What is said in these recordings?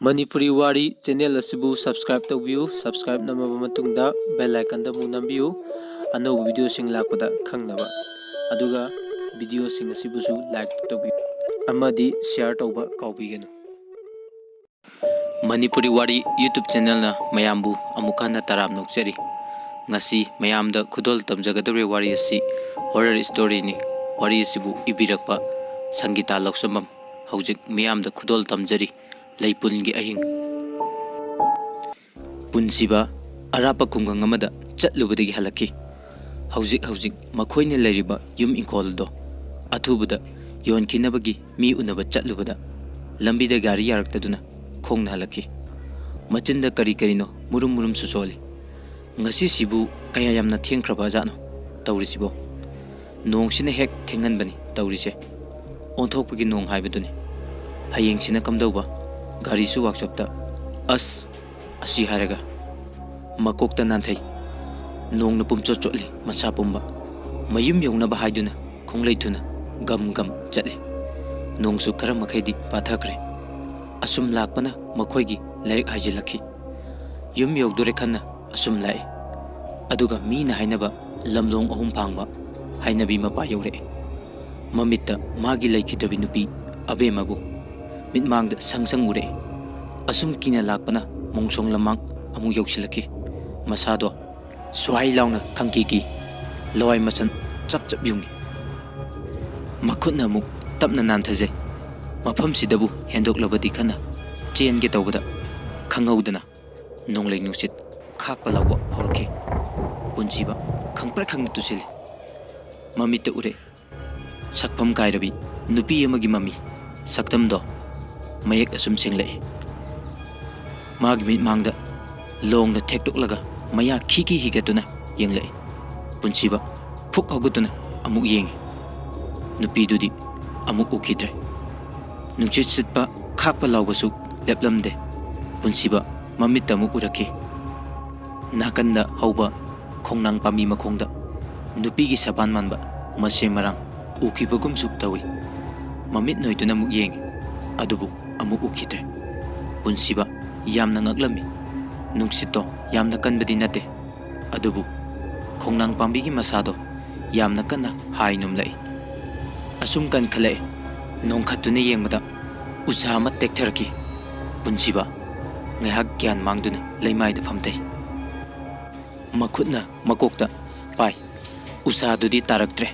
Manipuri Wari channel asibu subscribe tawbiu subscribe namaba matungda bell icon da mu nambiu anau video sing lakpada khangnaba aduga video sing asibusu like tawbiu amadi share tawba kaubigenu. Manipuri Wari YouTube channel na mayambu amukana tarab nokjari ngasi mayamda khudol tamjagadore wari asi horror story ni wari asibu ibirakpa SANGITA LOUSHAMBAM haujik mayamda khudol tamjari Leipun gi Ahing punsiba arapa kungang amada chatlubadagi halaki haujik makhoine leriba yum inkoldo athubada yonkinabagi mi unaba chatlubada lambida gari yaraktaduna khongna halaki machinda kari no murum susoli ngasi sibu kaya yamna thengkraba jano tawrisibo nongsina hek thengan bani tawrise onthokpagi nong haibaduni hayeng sina kamdauba gari su workshop ta asi haraga makokta nanthai nong na pumcho chotli masa pumba mayum yongna ba haiduna khongleithuna gam chatli nong su karam makhaidi pathakre asum lakpana makhoigi larik hajilakhi yum yogdore khanna asum lai aduga mi na hainaba lamlong ahum phangba hainabi mapa yore mamitta magi laikhidabi nupi abemabu mitmangda sangsang ure asum kina lakpana mongsong lamang amu yoksilaki masado swai launa khangki loi masan chap yungi makhutna muk tapna nanthaje mafam sidabu hendok labadi khana chen ge tawbada khanghaudana nonglei nusit khakpa lawba horke punjiba khangpra khangna tusil mamita ure sakpham kairabi nupi amagi mami saktam do mayek asum singlei magi mit mangda long na thektok laga maya khiki higatuna yenglei punsiba phuk hagutuna amuk yeng nupi dudi amuk ukidre nungchit sitpa khakpa lawbasu leplamde punsiba mamit amuk uraki nakanda hauba khongnang pami makhongda nupi gi saban manba mase marang ukibagum suk tawi mamit noituna muk yeng adubu amuk ukidre punsiba yamna ngaglami nungsito yamna kanbadi nate adubu khongnang pambigi masado yamna kanna hainum lai asum kan khale nongkhatune yengmada usama tektharki punsiba ngahak gyan mangduna leimaida famtai makhutna makokta pai usadudi taraktre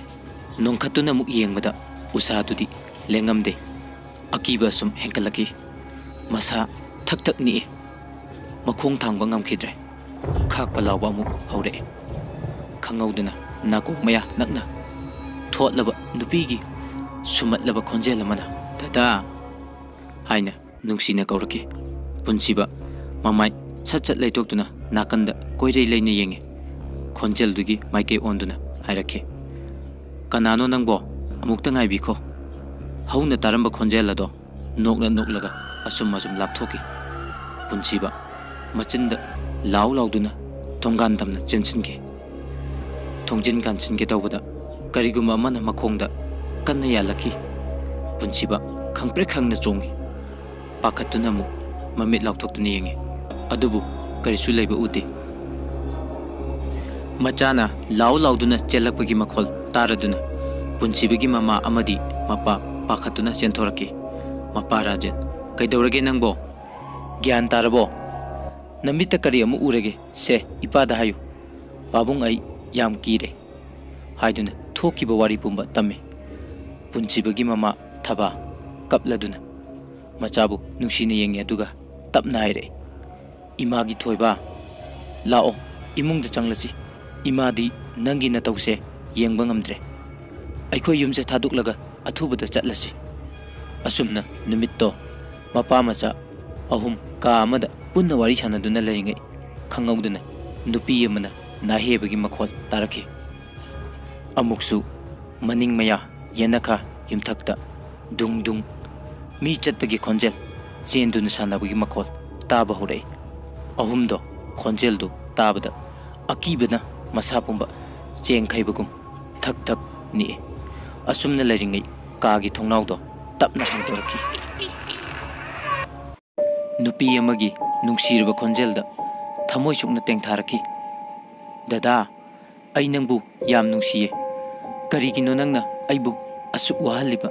nongkhatuna muk yengmada usadudi lengamde akiba sum henkalaki masa thak ni makhong thangba ngamkhidre khakpa lawba amuk haure khangauduna nako maya nakna thotlaba nupigi sumatlaba khonjel amana tata haina nungsina kauraki punsiba mamai chat leitoktuna nakanda koirei leina yenge khonjel dugi maike onduna hairake kanano nangbo amukta ngai bikho hauna taramba khonjel ado noklaga asum lapthoki punsiba machinda lauduna thonggan tamna chensinge thongjin kansinge tawbada kariguma mana makhongda kanna yalaki punsiba khangpre khangna chongi pakhatuna mu mamit lauthoktuna yenge adubu karisu leiba uti machana lauduna chelakpagi makhol taraduna punsibagi mama amadi mapa pakhatuna chenthoraki mapa rajen kaidorage nangbo gyan tarabo namita kari amu urege se ipada hayu babung ai yam kire haiduna thokiba wari pumba tamme punsibagi mama thaba kapladuna machabu nungsina yenge aduga tapna haire imagi thoiba lao imungda changlasi imadi nangi na tawse yengba ngamdre aikhoi yumse thaduklaga athubada chatlasi asumna numitto mapa macha ahum ka amada punna wari sanaduna leringai khangauduna nupi amana nahebagi makhol taraki amuksu maning maya yenaka yumthakta dung mi chatpagi khonjel chenduna sanabagi makhol taba horei ahumdo khonjel du tabada akibana masa pumba cheng khaibagum thak ni asumna leringai kagi thongnawdo tapna hangdoraki नुपी अमगी नुंगसीरबा खोंजेलदा थमोय सुकना तेंगथारकी दादा आई नंगबु याम नुंगसिये करिगिनो नंगना आइबु असुक वाहलिबा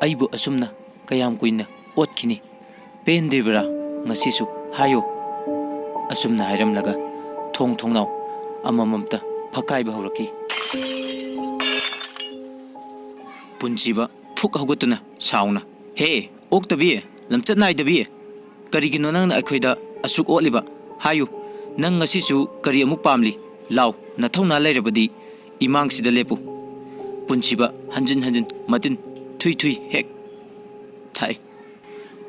आइबु असुमना कयाम कुइना ओतखिनी पेंदेबरा ngasisu hayo asumna hairamlaga thong thongnaw amamamta phakai ba horaki punjiba phuk hogutuna sauna he oktabi lamchat nai dabi karigino nang akhoida asuk otliba hayo nang ngasisu kari amuk pamli law na thongna leirabadi imang sida lepu punjiba hanjin hanjin matin thui thui hek thai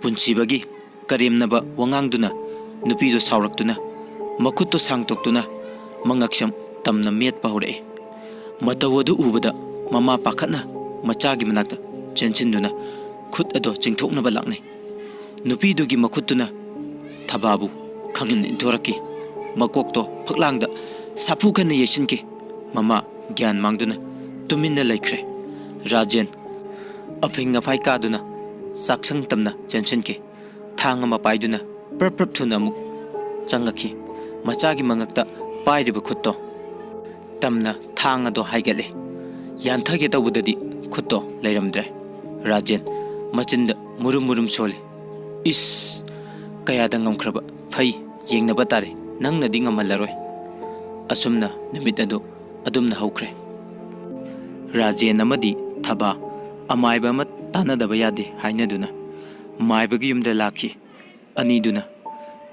punjibagi karimnaba wangang nupi do saurak makut to sangtok mangaksham tamna met pahore matawadu ubada mama pakhatna machagi manakta chenchin khut ado chingthokna balakne nupi dugi makut thababu khangin intoraki makok to phaklangda sapu kan yeshinki mama gyan mangduna tuminna laikre rajen afinga phai ka saksang tamna chenchinki thang ama paiduna prap thuna muk changaki machagi mangakta pairiba khutto tamna thang ado haigale yanthage tawudadi khutto leiramdre rajen machinda murum sole is kaya dangam khraba phai yengnaba tare nangna dinga malaroi asumna numit ado adumna hawkre rajen amadi thaba amaiba mat tanadaba yade hainaduna maibagi yumda lakhi aniduna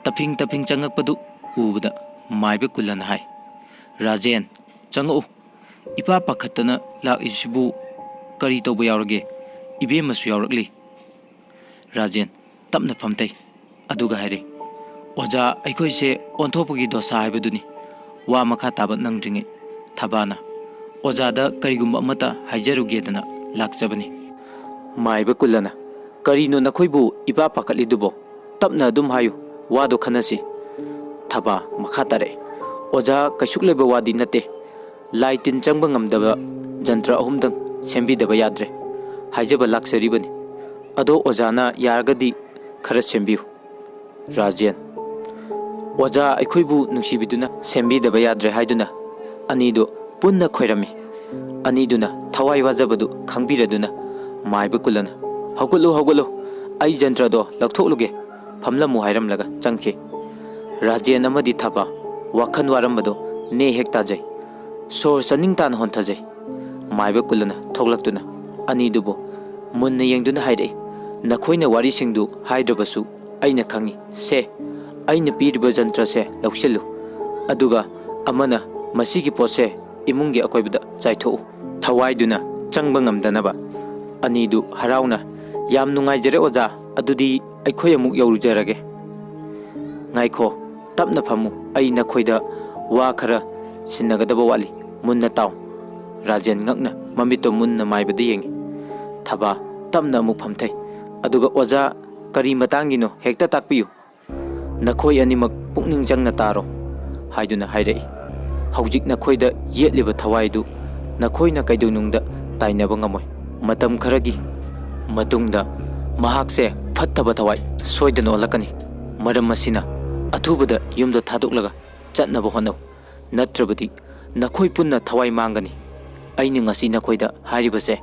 taping changakpadu ubada maiba kulan hai rajen changu ipa pakhatana lak isibu kari toba yaurage ibe masu yaurakli rajen tapna famtai aduga haire oja aikoi se ontopagi dosa haibaduni wa makha tabat nangdringe thabana oja da karigumba mata haijarugedana lakchabani maiba kulana karino nakoibu iba pakatli dubo tapna dum hayu wado khanasi thaba makhatare oja kaisukleba wadi nate laitin changba ngamdaba jantra ahumdang sembidaba yadre haijaba laksaribani ado ojana yargadi khara sembiu rajen oja aikhoibu nungsibiduna sembidaba yadre haiduna anido punna khoirami aniduna thawai wajabadu khangbiraduna maiba kulana hogulu ai jantra do lakthokluge famlamu hairamlaga changke rajen amadi thaba wakhan warambado ne hekta jai sor saning tan honthajai maiba kulana thoglaktuna ani dubo munna yengduna haidai nakhoina wari singdu haidrabasu aina khangi se aina piriba jantra se lauxilu aduga amana masigi pose imungi akoibada chaitho thawaiduna changba ngamdanaba anidu harauna yam nungaijare oja adudi aikhoi amuk yaurujarage ngaikho tapna phamu ai nakhoida wa khara sinnagadaba wali munna taw rajen ngakna mamito munna maibada yengi thaba tapna amuk phamthai aduga oja kari matangino hekta takpiyu nakhoi animak pukning jangna taro haiduna hairei haujik nakhoida yetliba thawaidu nakhoina kaidunungda tainaba ngamoi matam kharagi matungda mahakse fattaba thawai soidana olakani maram masina athubada yumda thadoklaga chatnaba honau natrabadi nakhoi punna thawai mangani aini ngasi nakhoida haribase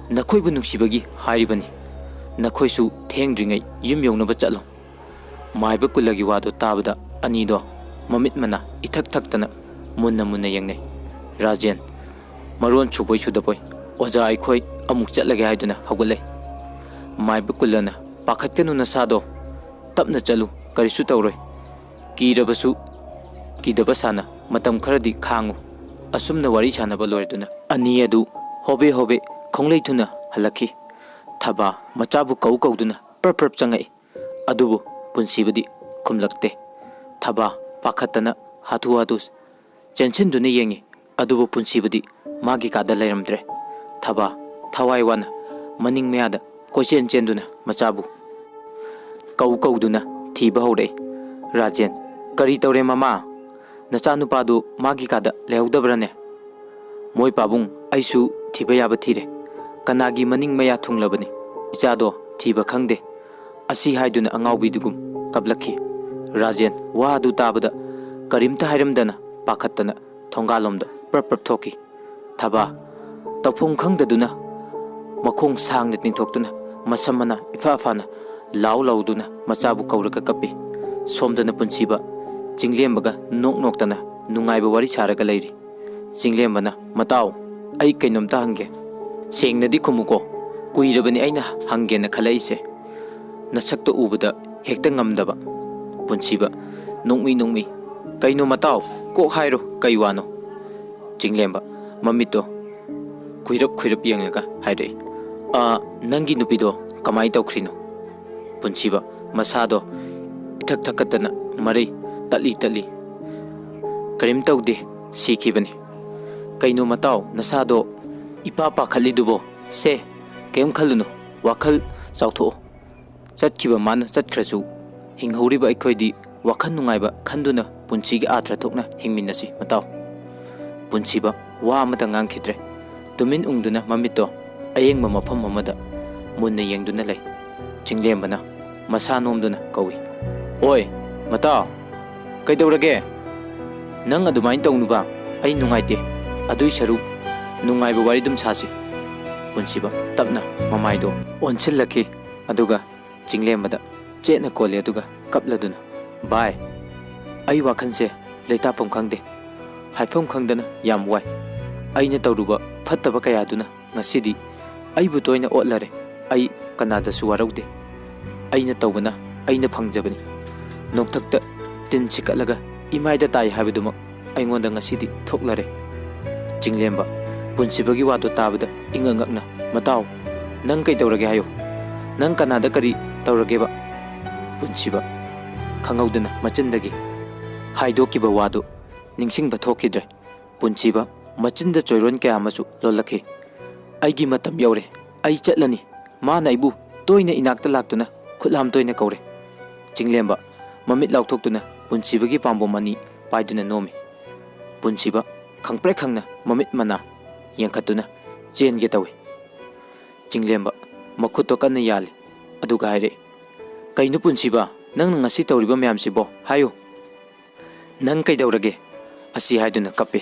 nakhoibu nuksibagi haribani nakhoisu thengdringai yum yongnaba chatlo maiba kulagi wado tabada anido mamit mana ithak thaktana munna yengnai rajen maron chuboi sudapoi oja aikhoi amuk chatlage haiduna hawgalai maiba kulana pakhatkanu nasado tapna chalu karisu tawroi kirabasu kidabasana matam kharadi khangu asumna wari sanaba loiduna ani adu hobe khonglei halaki thaba machabu kauduna prap changai adubu punsibadi khumlakte thaba pakhatana hatu chenchin duna yengi adubu punsibadi magi kada lairamdre thaba thawai wana maning meada kochen chenduna machabu kauduna thiba hore rajen kari tawre mama nachanu padu magi kada lehaudabrane moi pabung aisu thiba yaba thire kanagi maning maya thunglabani ichado thiba khangde asi haiduna angawbi dugum ꯀꯞꯂꯛꯈꯤ꯫ Rajen ꯋꯥ ꯑꯗꯨ ꯇꯥꯕꯗ ꯀꯔꯤꯝꯇ ꯍꯥꯏꯔꯝꯗꯅ ꯄꯥꯈꯠꯇꯅ ꯊꯣꯡꯒꯥꯜꯂꯣꯝꯗ ꯄ꯭ꯔꯞ ꯄ꯭ꯔꯞ ꯊꯣꯛꯈꯤ꯫ ꯊꯕꯥ ꯇꯧꯐꯝ ꯈꯪꯗꯗꯨꯅ ꯃꯈꯣꯡ ꯁꯥꯡꯅ ꯇꯤꯡꯊꯣꯛꯇꯨꯅ ꯃꯁꯝ ꯃꯅꯥ ꯏꯐꯥ ꯐꯥꯅ ꯂꯥꯎ ꯂꯥꯎꯗꯨꯅ ꯃꯆꯥꯕꯨ ꯀꯧꯔꯒ ꯀꯞꯄꯤ꯫ ꯁꯣꯝꯗꯅ ꯄꯨꯟꯁꯤꯕ ꯆꯤꯡꯂꯦꯝꯕꯒ ꯅꯣꯛ ꯅꯣꯛꯇꯅ ꯅꯨꯡꯉꯥꯏꯕ ꯋꯥꯔꯤ ꯁꯥꯔꯒ ꯂꯩꯔꯤ꯫ ꯆꯤꯡꯂꯦꯝꯕꯅ "ꯃꯇꯥꯎ, ꯑꯩ ꯀꯩꯅꯣꯝꯇ ꯍꯪꯒꯦ." "ꯁꯦꯡꯅꯗꯤ ꯈꯨꯝꯃꯨꯀꯣ, ꯀꯨꯏꯔꯕꯅꯤ ꯑꯩꯅ ꯍꯪꯒꯦꯅ ꯈꯜꯂꯛꯏꯁꯦ, ꯅꯁꯛꯇꯣ ꯎꯕꯗ ꯍꯦꯛꯇ ꯉꯝꯗꯕ." ꯄꯨꯟꯁꯤꯕ ꯅꯣꯡꯃꯤ "ꯀꯩꯅꯣ ꯃꯇꯥꯎ, ꯀꯣꯛ ꯍꯥꯏꯔꯣ, ꯀꯩ ꯋꯥꯅꯣ?" ꯆꯤꯡꯂꯦꯝꯕ ꯃꯃꯤꯠꯇꯣ ꯈꯨꯏꯔꯞ ꯌꯦꯡꯂꯒ ꯍꯥꯏꯔꯛꯏ, "ꯅꯪꯒꯤ ꯅꯨꯄꯤꯗꯣ ꯀꯃꯥꯏ ꯇꯧꯈ꯭ꯔꯤꯅꯣ?" ꯄꯨꯟꯁꯤꯕ ꯃꯁꯥꯗꯣ ꯏꯊꯛ ꯊꯛꯀꯠꯇꯅ ꯃꯔꯩ ꯇꯠꯂꯤ, "ꯀꯔꯤꯝ ꯇꯧꯗꯦ, ꯁꯤꯈꯤꯕꯅꯤ." "ꯀꯩꯅꯣ ꯃꯇꯥꯎ, ꯅꯁꯥꯗꯣ ꯏꯄꯥ ꯄꯥꯈꯠꯂꯤꯗꯨꯕꯣ? ꯁꯦ, ꯀꯩꯝ ꯈꯜꯂꯨꯅꯨ, ꯋꯥꯈꯜ ꯆꯥꯎꯊꯣꯛꯑꯣ꯫ ꯆꯠꯈꯤꯕ ꯃꯥꯅ ꯆꯠꯈ꯭ꯔꯁꯨ ꯍꯤꯡꯍꯧꯔꯤꯕ ꯑꯩꯈꯣꯏꯗꯤ ꯋꯥꯈꯜ ꯅꯨꯡꯉꯥꯏꯕ ꯈꯟꯗꯨꯅ ꯄꯨꯟꯁꯤꯒꯤ ꯑꯥꯔꯊ ꯊꯣꯛꯅ ꯍꯤꯡꯃꯤꯟꯅꯁꯤ ꯃꯇꯥꯎ." ꯄꯨꯟꯁꯤꯕ ꯋꯥ ꯑꯃꯇ ꯉꯥꯡꯈꯤꯗ꯭ꯔꯦ꯫ ꯇꯨꯃꯤꯟ ꯎꯪꯗꯨꯅ ꯃꯃꯤꯠꯇꯣ ꯑꯌꯦꯡꯕ ꯃꯐꯝ ꯑꯃꯗ ꯃꯨꯟꯅ ꯌꯦꯡꯗꯨꯅ ꯂꯩ꯫ ꯆꯤꯡꯂꯦꯝꯕꯅ ꯃꯁꯥ ꯅꯣꯝꯗꯨꯅ ꯀꯧꯏ, "ꯑꯣꯏ ꯃꯇꯥꯎ, ꯀꯩꯗꯧꯔꯒꯦ? ꯅꯪ ꯑꯗꯨꯃꯥꯏꯅ ꯇꯧꯅꯨꯕ, ꯑꯩ ꯅꯨꯡꯉꯥꯏꯇꯦ꯫ ꯑꯗꯨꯏ ꯁꯔꯨꯛ ꯅꯨꯡꯉꯥꯏꯕ ꯋꯥꯔꯤ ꯑꯗꯨꯝ ꯁꯥꯁꯤ." ꯄꯨꯟꯁꯤꯕ ꯇꯞꯅ ꯃꯃꯥꯏꯗꯣ ꯑꯣꯟꯁꯤꯜꯂꯛꯈꯤ, ꯑꯗꯨꯒ ꯆꯤꯡꯂꯦꯝꯕꯗ ꯆꯦꯠꯅ ꯀꯣꯜꯂꯤ, ꯑꯗꯨꯒ ꯀꯞꯂꯗꯨꯅ, "ꯚꯥꯏ, ꯑꯩ ꯋꯥꯈꯜꯁꯦ ꯂꯩꯇꯥꯐꯝ ꯈꯪꯗꯦ, ꯍꯥꯏꯐꯝ ꯈꯪꯗꯅ ꯌꯥꯝ ꯋꯥꯏ꯫ ꯑꯩꯅ ꯇꯧꯔꯨꯕ ꯐꯠꯇꯕ ꯀꯌꯥꯗꯨꯅ ꯉꯁꯤꯗꯤ ꯑꯩꯕꯨ ꯇꯣꯏꯅ ꯑꯣꯠꯂꯔꯦ꯫ ꯑꯩ ꯀꯅꯥꯗꯁꯨ ꯋꯥꯔꯧꯗꯦ. ꯑꯩꯅ ꯇꯧꯕꯅ ꯑꯩꯅ ꯐꯪꯖꯕꯅꯤ. ꯅꯣꯛꯊꯛꯇ ꯇꯤꯟ ꯁꯤꯀꯠꯂꯒ ꯏꯃꯥꯏꯗ ꯇꯥꯏ ꯍꯥꯏꯕꯗꯨꯃꯛ ꯑꯩꯉꯣꯟꯗ ꯉꯁꯤꯗꯤ ꯊꯣꯛꯂꯔꯦ." ꯆꯤꯡꯂꯦꯝꯕ ꯄꯨꯟꯁꯤꯕꯒꯤ ꯋꯥꯗꯣ ꯇꯥꯕꯗ ꯏꯉꯛ ꯉꯛꯅ, "ꯃꯇꯥꯎ, ꯅꯪ ꯀꯩꯗꯧꯔꯒꯦ ꯍꯥꯏꯌꯨ? ꯅꯪ ꯀꯅꯥꯗ ꯀꯔꯤ ꯇꯧꯔꯒꯦꯕ?" ꯄꯨꯟꯁꯤꯕ ꯈꯪꯍꯧꯗꯅ ꯃꯆꯤꯟꯗꯒꯤ ꯍꯥꯏꯗꯣꯛꯈꯤꯕ ꯋꯥꯗꯨ ꯅꯤꯡꯁꯤꯡꯕ ꯊꯣꯛꯈꯤꯗ꯭ꯔꯦ꯫ ꯄꯨꯟꯁꯤꯕ ꯃꯆꯤꯟꯗ ꯆꯣꯏꯔꯣꯟ ꯀꯌꯥ ꯑꯃꯁꯨ ꯂꯣꯜꯂꯛꯈꯤ꯫ "ꯑꯩꯒꯤ ꯃꯇꯝ ꯌꯧꯔꯦ, ꯑꯩ ꯆꯠꯂꯅꯤ. ꯃꯥꯅ ꯑꯩꯕꯨ ꯇꯣꯏꯅ ꯏꯅꯥꯛꯇ ꯂꯥꯛꯇꯨꯅ ꯈꯨꯠꯂꯥꯝ ꯇꯣꯏꯅ ꯀꯧꯔꯦ." ꯆꯤꯡꯂꯦꯝꯕ ꯃꯃꯤꯠ ꯂꯥꯎꯊꯣꯛꯇꯨꯅ ꯄꯨꯟꯁꯤꯕꯒꯤ ꯄꯥꯝꯕꯣꯝ ꯑꯅꯤ ꯄꯥꯏꯗꯨꯅ ꯅꯣꯝꯃꯤ꯫ ꯄꯨꯟꯁꯤꯕ ꯈꯪꯄ꯭ꯔꯦꯛ ꯈꯪꯅ ꯃꯃꯤꯠ ꯃꯅꯥ ꯌꯦꯡꯈꯠꯇꯨꯅ ꯆꯦꯟꯒꯦ ꯇꯧꯏ꯫ ꯆꯤꯡꯂꯦꯝꯕ ꯃꯈꯨꯠꯇꯣ ꯀꯟꯅ ꯌꯥꯜꯂꯤ, ꯑꯗꯨꯒ ꯍꯥꯏꯔꯛꯏ, "ꯀꯩꯅꯣ ꯄꯨꯟꯁꯤꯕ, ꯅꯪꯅ ꯉꯁꯤ ꯇꯧꯔꯤꯕ ꯃꯌꯥꯝꯁꯤꯕꯣ? ꯍꯥꯏꯌꯨ, ꯅꯪ ꯀꯩꯗꯧꯔꯒꯦ?" ꯑꯁꯤ ꯍꯥꯏꯗꯨꯅ ꯀꯞꯄꯤ꯫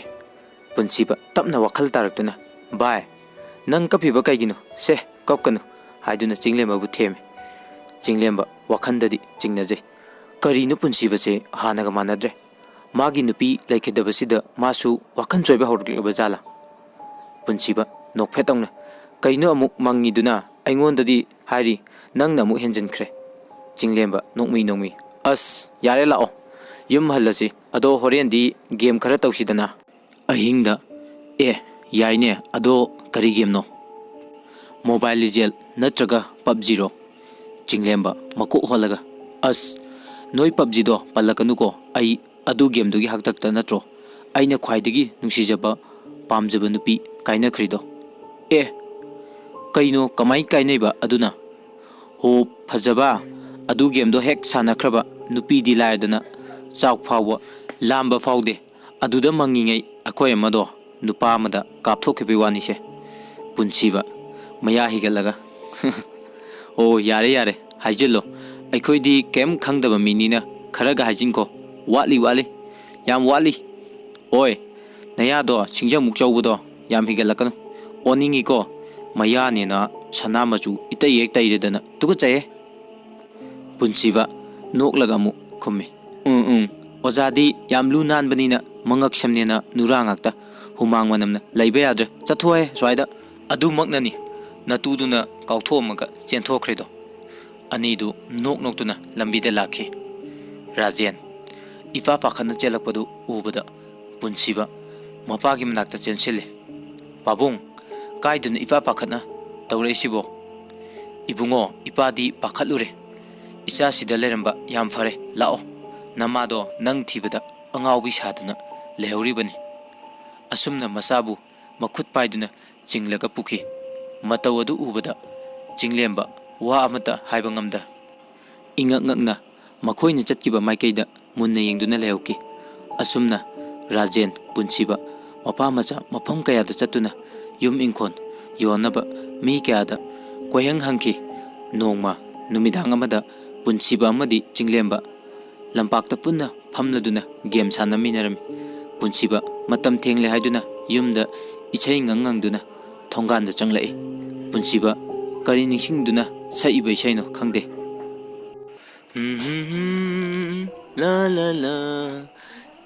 ꯄꯨꯟꯁꯤꯕ ꯇꯞꯅ ꯋꯥꯈꯜ ꯇꯥꯔꯛꯇꯨꯅ, "ꯚꯥꯏ, ꯅꯪ ꯀꯞꯄꯤꯕ ꯀꯩꯒꯤꯅꯣ? ꯁꯦ, ꯀꯞꯀꯅꯨ." ꯍꯥꯏꯗꯨꯅ ꯆꯤꯡꯂꯦꯝꯕꯕꯨ ꯊꯦꯝꯃꯤ꯫ ꯆꯤꯡꯂꯦꯝꯕ ꯋꯥꯈꯜꯗꯗꯤ ꯆꯤꯡꯅꯖꯩ, ꯀꯔꯤꯅꯣ ꯄꯨꯟꯁꯤꯕꯁꯦ ꯍꯥꯟꯅꯒ ꯃꯥꯟꯅꯗ꯭ꯔꯦ? ꯃꯥꯒꯤ ꯅꯨꯄꯤ ꯂꯩꯈꯤꯗꯕꯁꯤꯗ ꯃꯥꯁꯨ ꯋꯥꯈꯜ ꯆꯣꯏꯕ ꯍꯧꯔꯛꯂꯕ ꯖꯥꯠꯂꯥ? ꯄꯨꯟꯁꯤꯕ ꯅꯣꯛꯐꯦꯠꯇꯧꯅ, "ꯀꯩꯅꯣ ꯑꯃꯨꯛ ꯃꯪꯉꯤꯗꯨꯅ? ꯑꯩꯉꯣꯟꯗꯗꯤ ꯍꯥꯏꯔꯤ, ꯅꯪꯅ ꯑꯃꯨꯛ ꯍꯦꯟꯖꯤꯟꯈ꯭ꯔꯦ." ꯆꯤꯡꯂꯦꯝꯕ ꯅꯣꯛꯃꯤ, "ꯑꯁ ꯌꯥꯔꯦ, ꯂꯥꯛꯑꯣ, ꯌꯨꯝ ꯍꯜꯂꯁꯤ. ꯑꯗꯣ ꯍꯣꯔꯦꯟꯗꯤ ꯒꯦꯝ ꯈꯔ ꯇꯧꯁꯤꯗꯅ." ꯑꯍꯤꯡꯗ, ꯌꯥꯏꯅꯦ, ꯑꯗꯣ ꯀꯔꯤ ꯒꯦꯝꯅꯣ? "ꯃꯣꯕꯥꯏꯜ ꯂꯤꯖꯦꯟ ꯅꯠꯇ꯭ꯔꯒ ꯄꯞꯖꯤꯔꯣ?" ꯆꯤꯡꯂꯦꯝꯕ ꯃꯀꯣꯛ ꯍꯣꯜꯂꯒ, "ꯑꯁ, ꯅꯣꯏ ꯄꯞꯖꯤꯗꯣ ꯄꯜꯂꯛꯀꯅꯨꯀꯣ. ꯑꯩ ꯑꯗꯨ ꯒꯦꯝꯗꯨꯒꯤ ꯍꯥꯛꯇꯛꯇ ꯅꯠꯇ꯭ꯔꯣ ꯑꯩꯅ ꯈ꯭ꯋꯥꯏꯗꯒꯤ ꯅꯨꯡꯁꯤꯖꯕ ꯄꯥꯝꯖꯕ ꯅꯨꯄꯤ ꯀꯥꯏꯅꯈ꯭ꯔꯤꯗꯣ?" "ꯀꯩꯅꯣ, ꯀꯃꯥꯏ ꯀꯥꯏꯅꯩꯕ ꯑꯗꯨꯅ?" "ꯍꯣ, ꯐꯖꯕ, ꯑꯗꯨ ꯒꯦꯝꯗꯣ ꯍꯦꯛ ꯁꯥꯟꯅꯈ꯭ꯔꯕ ꯅꯨꯄꯤꯗꯤ ꯂꯥꯏꯔꯗꯅ ꯆꯥꯛ ꯐꯥꯎꯕ ꯂꯥꯝꯕ ꯐꯥꯎꯗꯦ. ꯑꯗꯨꯗ ꯃꯪꯉꯤꯉꯩ ꯑꯩꯈꯣꯏ ꯑꯃꯗꯣ ꯅꯨꯄꯥ ꯑꯃꯗ ꯀꯥꯞꯊꯣꯛꯈꯤꯕꯒꯤ ꯋꯥꯅꯤꯁꯦ." ꯄꯨꯟꯁꯤꯕ ꯃꯌꯥ ꯍꯤꯒꯠꯂꯒ, "ꯑꯣ, ꯌꯥꯔꯦ, ꯍꯥꯏꯖꯤꯜꯂꯣ. ꯑꯩꯈꯣꯏꯗꯤ ꯀꯩꯝ ꯈꯪꯗꯕ ꯃꯤꯅꯤꯅ ꯈꯔꯒ ꯍꯥꯏꯖꯤꯟꯈꯣ. ꯋꯥꯠꯂꯤ, ꯌꯥꯝ ꯋꯥꯠꯂꯤ." "ꯑꯣꯏ, ꯅꯌꯥꯗꯣ ꯁꯤꯡꯖꯪꯃꯨꯛ ꯆꯧꯕꯗꯣ ꯌꯥꯝ ꯍꯤꯒꯠꯂꯛꯀꯅꯨ. ꯑꯣꯟꯅꯤꯡꯉꯤꯀꯣ. ꯃꯌꯥꯅꯦꯅ ꯁꯅꯥ ꯃꯆꯨ ꯏꯇꯩ ꯍꯦꯛ ꯇꯩꯔꯗꯅ ꯇꯨꯀꯠꯆꯩꯌꯦ." ꯄꯨꯟꯁꯤꯕ ꯅꯣꯛꯂꯒ ꯑꯃꯨꯛ ꯈꯨꯝꯃꯤ, "ꯑꯣꯖꯥꯗꯤ ꯌꯥꯝ ꯂꯨ ꯅꯥꯟꯕꯅꯤꯅ ꯃꯉꯛ ꯁꯝꯅꯦꯅ ꯅꯨꯔꯥ ꯉꯥꯛꯇ. ꯍꯨꯃꯥꯡ ꯃꯅꯝꯅ ꯂꯩꯕ ꯌꯥꯗ꯭ꯔꯦ. ꯆꯠꯊꯣꯛꯑꯦ ꯁ꯭ꯋꯥꯏꯗ." "ꯑꯗꯨꯃꯛꯅꯅꯤ ꯅꯇꯨꯗꯨꯅ ꯀꯥꯎꯊꯣꯛꯑꯝꯃꯒ ꯆꯦꯟꯊꯣꯛꯈ꯭ꯔꯤꯗꯣ." ꯑꯅꯤꯗꯨ ꯅꯣꯛꯇꯨꯅ ꯂꯝꯕꯤꯗ ꯂꯥꯛꯈꯤ꯫ ꯔꯥꯖꯦꯟ ꯏꯄꯥ ꯄꯥꯈꯠꯅ ꯆꯦꯜꯂꯛꯄꯗꯨ ꯎꯕꯗ ꯄꯨꯟꯁꯤꯕ ꯃꯄꯥꯒꯤ ꯃꯅꯥꯛꯇ ꯆꯦꯟꯁꯤꯜꯂꯤ꯫ "ꯄꯥꯕꯨꯡ, ꯀꯥꯏꯗꯅꯣ ꯏꯄꯥ ꯄꯥꯈꯠꯅ ꯇꯧꯔꯛꯏꯁꯤꯕꯣ?" "ꯏꯕꯨꯡꯉꯣ, ꯏꯄꯥꯗꯤ ꯄꯥꯈꯠꯂꯨꯔꯦ. ꯏꯆꯥꯁꯤꯗ ꯂꯩꯔꯝꯕ ꯌꯥꯝ ꯐꯔꯦ. ꯂꯥꯛꯑꯣ, ꯅꯃꯥꯗꯣ ꯅꯪ ꯊꯤꯕꯗ ꯑꯉꯥꯎꯕꯤ ꯁꯥꯗꯨꯅ ꯂꯩꯍꯧꯔꯤꯕꯅꯤ." ꯑꯁꯨꯝꯅ ꯃꯆꯥꯕꯨ ꯃꯈꯨꯠ ꯄꯥꯏꯗꯨꯅ ꯆꯤꯡꯂꯒ ꯄꯨꯈꯤ꯫ ꯃꯇꯧ ꯑꯗꯨ ꯎꯕꯗ ꯆꯤꯡꯂꯦꯝꯕ ꯋꯥ ꯑꯃꯠꯇ ꯍꯥꯏꯕ ꯉꯝꯗ ꯏꯉꯛ ꯉꯛꯅ ꯃꯈꯣꯏꯅ ꯆꯠꯈꯤꯕ ꯃꯥꯏꯀꯩꯗ ꯃꯨꯟꯅ ꯌꯦꯡꯗꯨꯅ ꯂꯩꯍꯧꯈꯤ꯫ ꯑꯁꯨꯝꯅ ꯔꯥꯖꯦꯟ ꯄꯨꯟꯁꯤꯕ ꯃꯄꯥ ꯃꯆꯥ ꯃꯐꯝ ꯀꯌꯥꯗ ꯆꯠꯇꯨꯅ ꯌꯨꯝ ꯏꯪꯈꯣꯜ ꯌꯣꯟꯅꯕ ꯃꯤ ꯀꯌꯥꯗ ꯀꯣꯏꯍꯪ ꯍꯪꯈꯤ꯫ ꯅꯣꯡꯃ ꯅꯨꯃꯤꯗꯥꯡ ꯑꯃꯗ ꯄꯨꯟꯁꯤꯕ ꯑꯃꯗꯤ ꯆꯤꯡꯂꯦꯝꯕ ꯂꯝꯄꯥꯛꯇ ꯄꯨꯟꯅ ꯐꯝꯂꯗꯨꯅ ꯒꯦꯝ ꯁꯥꯟꯅꯃꯤꯟꯅꯔꯝꯃꯤ ꯄꯨꯟꯁꯤꯕ ꯃꯇꯝ ꯊꯦꯡꯂꯦ ꯍꯥꯏꯗꯨꯅ ꯌꯨꯝꯗ ꯏꯁꯩ ꯉꯪꯗꯨꯅ ꯊꯣꯡꯒꯥꯟꯗ ꯆꯪꯂꯛꯏ ꯄꯨꯟꯁꯤꯕ ꯀꯔꯤ ꯅꯤꯡꯁꯤꯡꯗꯨꯅ ꯁꯛꯏꯕ ꯏꯁꯩꯅꯣ ꯈꯪꯗꯦ ला ला ला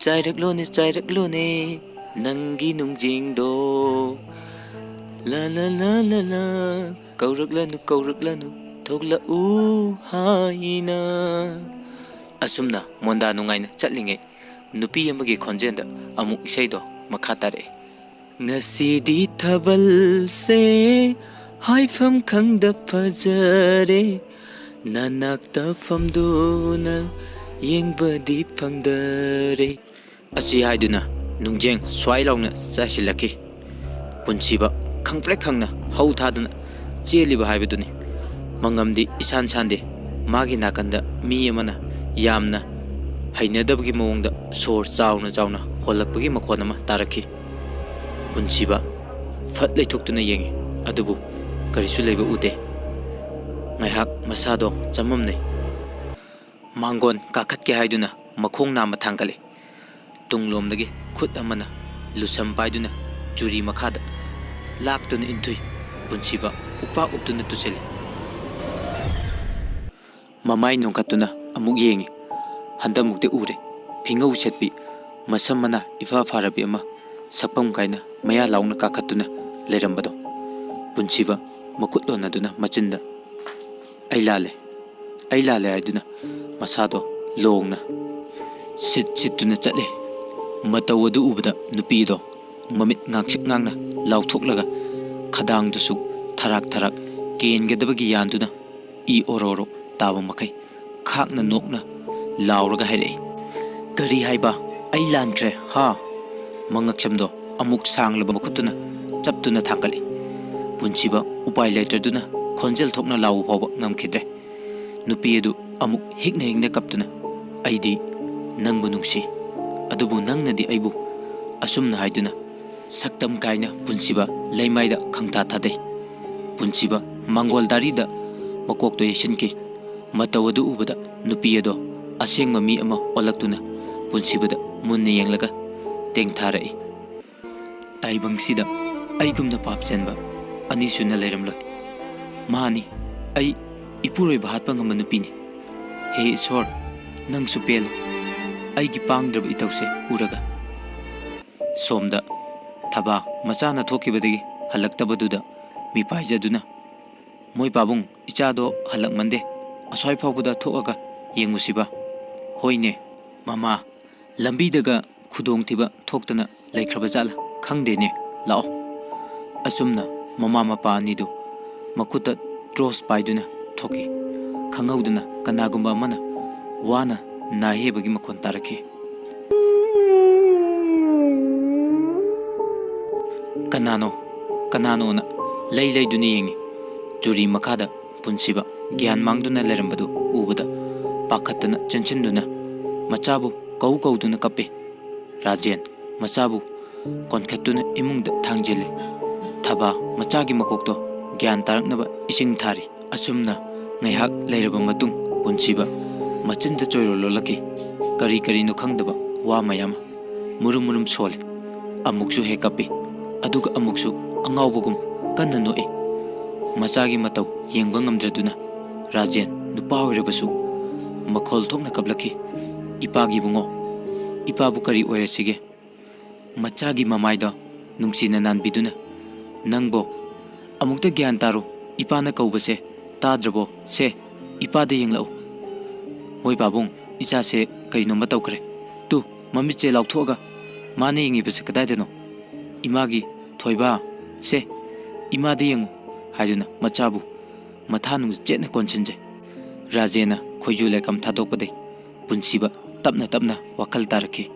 चाइरक्लोने नंगी नुंजिंगदो ला ला ला ला ला कौरक्लनु थोगलउ हाइना असुमना मोंदा नुंगाइना चटलिंगे नुपी अमगी खोंजेंदा अमुक इसेदो मखा तारे ngasi thabal se haifam khangda fajare nanakta famduna yengbadi phangdare asi haiduna nungjeng swai launa chasilaki punsiba khangflek khangna hau thaduna cheliba haibaduni mangamdi isan sande magi nakanda mi amana yamna hainadabgi mawongda sor chauna holakpagi makhon ama taraki punsiba fat leithuktuna yengi adubu karisu leiba ude ngaihak masado chamamnei mangon kakhat ke haiduna makhong nama thangkale tunglomdagi khut amana lusam paiduna juri makhada laktuna intui punsiba upa uptuna tuseli mamai nongkatuna amuk yengi handamukte ure phingau setpi masamana ifa farabi ama sakpam kaina maya launa kakhatuna leirambado punsiba makutlonaduna machinda ailale aiduna masado longna sittuna chatle matawadu ubada nupido mamit ngakchik ngangna lauthoklaga khadang dusu tharak kengedabagi yanduna I ororo taba makai khakna nokna lauraga hairei gari haiba ai lankre ha mangakchamdo amuk sanglaba makutuna chaptuna thangkali punsiba upai leitraduna khonjel thokna lawu phawa ngamkhidre nupi edu amuk hikna kaptuna aidi nangbu nungsi adubu nangnadi aibu asumna haiduna saktam kaina punsiba leimaida khangta thadei punsiba mangol darida makokto yesinki matawadu ubada nupi edo asengma mi ama olaktuna punsibada munne yenglaga tengtharai taibangsida aigumna papchenba ani suna leiramloi mani ai ipuroi bhatpa ngam nupini he sor nang supel ai gi pangdrab itause uraga somda thaba machana thokibadagi halaktabaduda mi paijaduna moi pabung ichado halak mande asoi phawbuda thokaga yengusiba hoine mama lambi daga khudong thiba thoktana laikhraba jala khangdene lao asumna mama mapa nidu makuta tros paiduna thoki khangauduna kanagumba mana wana nahebagi makon tarake kanano na lei duni yengi juri makada punsiba gyan mangduna lerambadu ubada pakhatana chenchinduna machabu kauduna kape rajen machabu konkhatuna imungda thangjele thaba machagi makokto gyan taraknaba ising thari asumna ngaihak leiraba matung punsiba machinda choiro lolaki kari no khangdaba wa mayam murum sole amuksu he kape aduga amuksu angawbugum kanna noe machagi matau yengba ngamdraduna rajen nupa oirabasu makhol thokna kablaki ipagi bungo ipabu kari oirasige machagi mamaida nungsina nanbiduna nangbo amukta gyan taro ipana kaubase tadrabo se ipada yenglau moi babung icha se karino matau kare tu mami che lauthoga mane yengi base kadaideno imagi thoiba se imade yengu haiduna machabu mathanu chetna konchinje rajena khoijule kam thadokpade punsiba tapna wakal tarake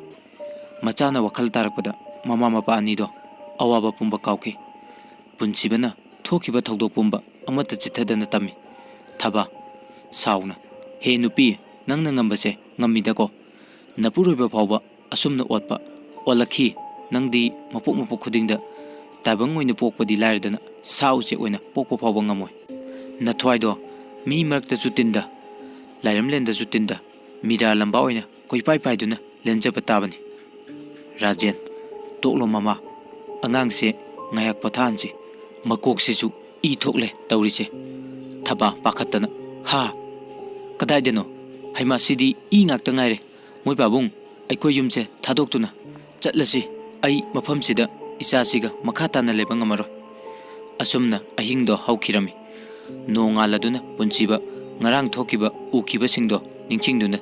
machana wakal tarakpada mama mapa anido awaba pumba kauke punsibana thokiba thodok pumba amata chithadana tami thaba sauna he nupi nangna ngambase ngamidako napuroiba phawba asumna otpa olakhi nangdi mapuk khudingda tabang oina pokpadi lairdana sau che oina pokpa phawba ngamoi nathwaido mi marakta chutinda ꯂꯥꯏꯔꯝ ꯂꯦꯟꯗꯁꯨ ꯇꯤꯟꯗ ꯃꯤꯔꯥ ꯂꯝꯕꯥ ꯑꯣꯏꯅ ꯀꯣꯏꯄꯥꯏ ꯄꯥꯏꯗꯨꯅ ꯂꯦꯟꯖꯕ ꯇꯥꯕꯅꯤ ꯔꯥꯖꯦꯟ ꯇꯣꯛꯂꯣ ꯃꯃꯥ ꯑꯉꯥꯡꯁꯦ ꯉꯥꯏꯍꯥꯛ ꯄꯣꯊꯥꯍꯟꯁꯤ ꯃꯀꯣꯛꯁꯤꯁꯨ E ꯊꯣꯛꯂꯦ ꯇꯧꯔꯤꯁꯦ ꯊꯕꯥ ꯄꯥꯈꯠꯇꯅ ꯍꯥ ꯀꯗꯥꯏꯗꯅꯣ ꯍꯩꯃꯥ ꯁꯤꯗꯤ ꯏ ꯉꯥꯛꯇ ꯉꯥꯏꯔꯦ ꯃꯣꯏ ꯄꯥꯕꯨꯡ ꯑꯩꯈꯣꯏ ꯌꯨꯝꯁꯦ ꯊꯥꯗꯣꯛꯇꯨꯅ ꯆꯠꯂꯁꯤ ꯑꯩ ꯃꯐꯝꯁꯤꯗ ꯏꯆꯥꯁꯤꯒ ꯃꯈꯥ ꯇꯥꯅ ꯂꯩꯕ ꯉꯝꯃꯔꯣꯏ ꯑꯁꯨꯝꯅ ꯑꯍꯤꯡꯗꯣ ꯍꯧꯈꯤꯔꯝꯃꯤ ꯅꯣꯡꯉꯥꯜꯂꯗꯨꯅ ꯄꯨꯟꯁꯤꯕ ꯉꯔꯥꯡ ꯊꯣꯛꯈꯤꯕ ꯎꯈꯤꯕꯁꯤꯡꯗꯣ ꯅꯤꯡꯁꯤꯡꯗꯨꯅ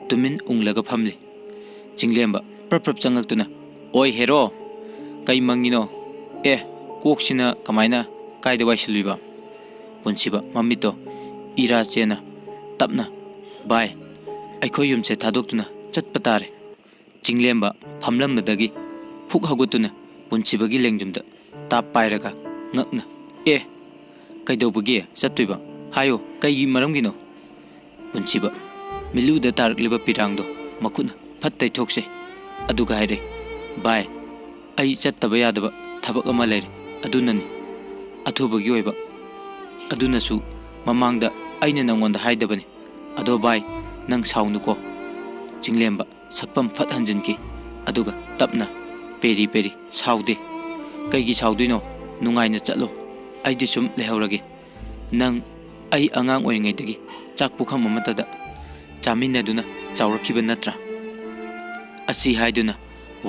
ꯇꯨꯃꯤꯟ ꯎꯪꯂꯒ ꯐꯝꯂꯤ ꯆꯤꯡꯂꯦꯝꯕ ꯄ꯭ꯔꯞ ꯆꯪꯉꯛꯇꯨꯅ ꯑꯣꯏ ꯍꯦꯔꯣ ꯀꯩ ꯃꯪꯉꯤꯅꯣ ꯑꯦ ꯀꯣꯛꯁꯤꯅ ꯀꯃꯥꯏꯅ ꯀꯥꯏꯗ ꯋꯥꯏꯁꯤꯜꯂꯨꯏꯕ ꯄꯨꯟꯁꯤꯕ ꯃꯃꯤꯠꯇꯣ ꯏꯔꯥ ꯆꯦꯅ ꯇꯞꯅ ꯚꯥꯏ ꯑꯩꯈꯣꯏ ꯌꯨꯝꯁꯦ ꯊꯥꯗꯣꯛꯇꯨꯅ ꯆꯠꯄ ꯇꯥꯔꯦ ꯆꯤꯡꯂꯦꯝꯕ ꯐꯝꯂꯝꯕꯗꯒꯤ ꯐꯨꯛ ꯍꯧꯒꯠꯇꯨꯅ ꯄꯨꯟꯁꯤꯕꯒꯤ ꯂꯦꯡꯖꯨꯝꯗ ꯇꯥꯞ ꯄꯥꯏꯔꯒ ꯉꯛꯅ ꯑꯦ ꯀꯩꯗꯧꯕꯒꯤ ꯆꯠꯇꯣꯏꯕ ꯍꯥꯏꯌꯣ ꯀꯩꯒꯤ ꯃꯔꯝꯒꯤꯅꯣ ꯄꯨꯟꯁꯤꯕ ꯃꯤꯂꯨꯗ ꯇꯥꯔꯛꯂꯤꯕ ꯄꯤꯔꯥꯡꯗꯣ ꯃꯈꯨꯠꯅ ꯐꯠ ꯇꯩꯊꯣꯛꯁꯦ ꯑꯗꯨꯒ ꯍꯥꯏꯔꯦ ꯚꯥꯏ ꯑꯩ ꯆꯠꯇꯕ ꯌꯥꯗꯕ ꯊꯕꯛ ꯑꯃ ꯂꯩꯔꯦ ꯑꯗꯨꯅꯅꯤ ꯑꯊꯨꯕꯒꯤ ꯑꯣꯏꯕ ꯑꯗꯨꯅꯁꯨ ꯃꯃꯥꯡꯗ ꯑꯩꯅ ꯅꯪꯉꯣꯟꯗ ꯍꯥꯏꯗꯕꯅꯤ ꯑꯗꯣ ꯚꯥꯏ ꯅꯪ ꯁꯥꯎꯅꯨꯀꯣ ꯆꯤꯡꯂꯦꯝꯕ ꯁꯛꯄꯝ ꯐꯠ ꯍꯟꯖꯤꯟꯈꯤ ꯑꯗꯨꯒ ꯇꯞꯅ ꯄꯦꯔꯤ ꯄꯦꯔꯤ ꯁꯥꯎꯗꯦ ꯀꯩꯒꯤ ꯁꯥꯎꯗꯣꯏꯅꯣ ꯅꯨꯡꯉꯥꯏꯅ ꯆꯠꯂꯣ ꯑꯩꯗꯤ ꯁꯨꯝ ꯂꯩꯍꯧꯔꯒꯦ ꯅꯪ ꯑꯩ ꯑꯉꯥꯡ ꯑꯣꯏꯔꯤꯉꯩꯗꯒꯤ ꯆꯥꯛ ꯄꯨꯈꯝ ꯑꯃꯠꯇꯗ ꯆꯥꯃꯤꯟꯅꯗꯨꯅ ꯆꯥꯎꯔꯛꯈꯤꯕ ꯅꯠꯇ꯭ꯔꯥ ꯑꯁꯤ ꯍꯥꯏꯗꯨꯅ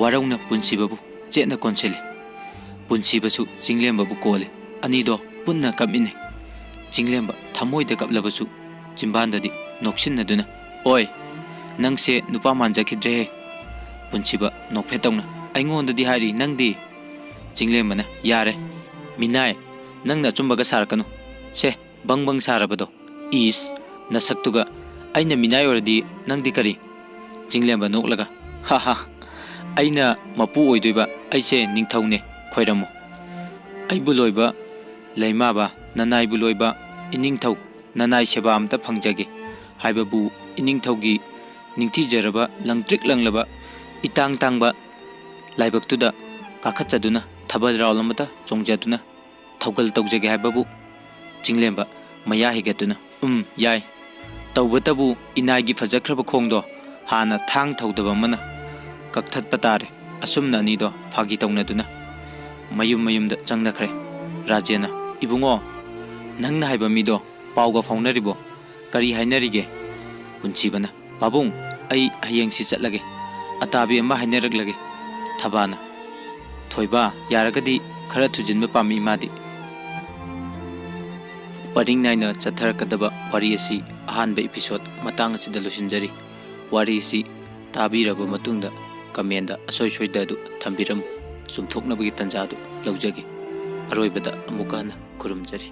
ꯋꯥꯔꯧꯅ ꯄꯨꯟꯁꯤꯕꯕꯨ ꯆꯦꯠꯅ ꯀꯣꯟꯁꯤꯜꯂꯤ ꯄꯨꯟꯁꯤꯕꯁꯨ ꯆꯤꯡꯂꯦꯝꯕꯕꯨ ꯀꯣꯜꯂꯤ ꯑꯅꯤꯗꯣ ꯄꯨꯟꯅ ꯀꯞꯃꯤꯟꯅꯩ ꯆꯤꯡꯂꯦꯝꯕ ꯊꯃꯣꯏꯗ ꯀꯞꯂꯕꯁꯨ ꯆꯤꯝꯕꯥꯟꯗꯗꯤ ꯅꯣꯛꯁꯤꯟꯅꯗꯨꯅ ꯑꯣꯏ ꯅꯪꯁꯦ ꯅꯨꯄꯥ ꯃꯥꯟꯖꯈꯤꯗ꯭ꯔꯦꯍꯦ ꯄꯨꯟꯁꯤꯕ ꯅꯣꯛꯐꯦꯠꯇꯧꯅ ꯑꯩꯉꯣꯟꯗꯗꯤ ꯍꯥꯏꯔꯤ ꯅꯪꯗꯤ ꯆꯤꯡꯂꯦꯝꯕꯅ ꯌꯥꯔꯦ ꯃꯤꯅꯥꯏ ꯅꯪꯅ ꯑꯆꯨꯝꯕꯒ ꯁꯥꯔꯛꯀꯅꯨ ꯁꯦ ꯕꯪ ꯁꯥꯔꯕꯗꯣ ꯏꯁ ꯅꯁꯛꯇꯨꯒ ꯑꯩꯅ ꯃꯤꯅꯥꯏ ꯑꯣꯏꯔꯗꯤ ꯅꯪꯗꯤ ꯀꯔꯤ ꯆꯤꯡꯂꯦꯝꯕ ꯅꯣꯛꯂꯒ ꯍꯥ ꯍꯥ ꯑꯩꯅ ꯃꯄꯨ ꯑꯣꯏꯗꯣꯏꯕ ꯑꯩꯁꯦ ꯅꯤꯡꯊꯧꯅꯦ ꯈꯣꯏꯔꯝꯃꯨ ꯑꯩꯕꯨ ꯂꯣꯏꯕ ꯂꯩꯃꯥꯕ ꯅꯅꯥꯏꯕꯨ ꯂꯣꯏꯕ ꯏꯅꯤꯡꯊꯧ ꯅꯅꯥꯏ ꯁꯦꯕꯥ ꯑꯃꯇ ꯐꯪꯖꯒꯦ ꯍꯥꯏꯕꯕꯨ ꯏꯅꯤꯡꯊꯧꯒꯤ ꯅꯤꯡꯊꯤꯖꯔꯕ ꯂꯪꯇ꯭ꯔꯤꯛ ꯂꯪꯂꯕ ꯏꯇꯥꯡ ꯇꯥꯡꯕ ꯂꯥꯏꯕꯛꯇꯨꯗ ꯀꯥꯈꯠꯆꯗꯨꯅ ꯊꯥꯕꯜ ꯔꯥꯎꯟ ꯑꯃꯇ ꯆꯣꯡꯖꯗꯨꯅ ꯊꯧꯒꯜ ꯇꯧꯖꯒꯦ ꯍꯥꯏꯕꯕꯨ ꯆꯤꯡꯂꯦꯝꯕ ꯃꯌꯥ ꯍꯤꯒꯠꯇꯨꯅ ꯌꯥꯏ ꯇꯧꯕꯇꯕꯨ ꯏꯅꯥꯏꯒꯤ ꯐꯖꯈ꯭ꯔꯕ ꯈꯣꯡꯗꯣ ꯍꯥꯟꯅ ꯊꯥꯡ ꯊꯧꯗꯕ ꯑꯃꯅ ꯀꯛꯊꯠꯄ ꯇꯥꯔꯦ ꯑꯁꯨꯝꯅ ꯑꯅꯤꯗꯣ ꯐꯥꯒꯤ ꯇꯧꯅꯗꯨꯅ ꯃꯌꯨꯝꯗ ꯆꯪꯅꯈ꯭ꯔꯦ ꯔꯥꯖꯦꯟꯅ ꯏꯕꯨꯡꯉꯣ ꯅꯪꯅ ꯍꯥꯏꯕ ꯃꯤꯗꯣ ꯄꯥꯎꯒ ꯐꯥꯎꯅꯔꯤꯕꯣ ꯀꯔꯤ ꯍꯥꯏꯅꯔꯤꯒꯦ ꯄꯨꯟꯁꯤꯕꯅ ꯄꯥꯕꯨꯡ ꯑꯩ ꯍꯌꯦꯡꯁꯤ ꯆꯠꯂꯒꯦ ꯑꯇꯥꯕꯤ ꯑꯃ ꯍꯥꯏꯅꯔꯛꯂꯒꯦ ꯊꯕꯥꯅ ꯊꯣꯏꯕ ꯌꯥꯔꯒꯗꯤ ꯈꯔ ꯊꯨꯖꯤꯟꯕ ꯄꯥꯝꯃꯤ ꯃꯥꯗꯤ ꯄꯔꯤꯡ ꯅꯥꯏꯅ ꯆꯠꯊꯔꯛꯀꯗꯕ ꯋꯥꯔꯤ ꯑꯁꯤ ꯑꯍꯥꯟꯕ ꯏꯄꯤꯁꯣꯠ ꯃꯇꯥꯡ ꯑꯁꯤꯗ ꯂꯣꯏꯁꯤꯟꯖꯔꯤ ꯋꯥꯔꯤ ꯑꯁꯤ ꯇꯥꯕꯤꯔꯕ ꯃꯇꯨꯡꯗ ꯀꯃꯦꯟꯗ ꯑꯁꯣꯏ ꯁꯣꯏꯗ ꯑꯗꯨ ꯊꯝꯕꯤꯔꯝꯃꯨ ꯆꯨꯝꯊꯣꯛꯅꯕꯒꯤ ꯇꯥꯟꯖꯥ ꯑꯗꯨ ꯂꯧꯖꯒꯦ ꯑꯔꯣꯏꯕꯗ ꯑꯃꯨꯛꯀ ꯍꯟꯅ ꯈꯨꯔꯨꯝꯖꯔꯤ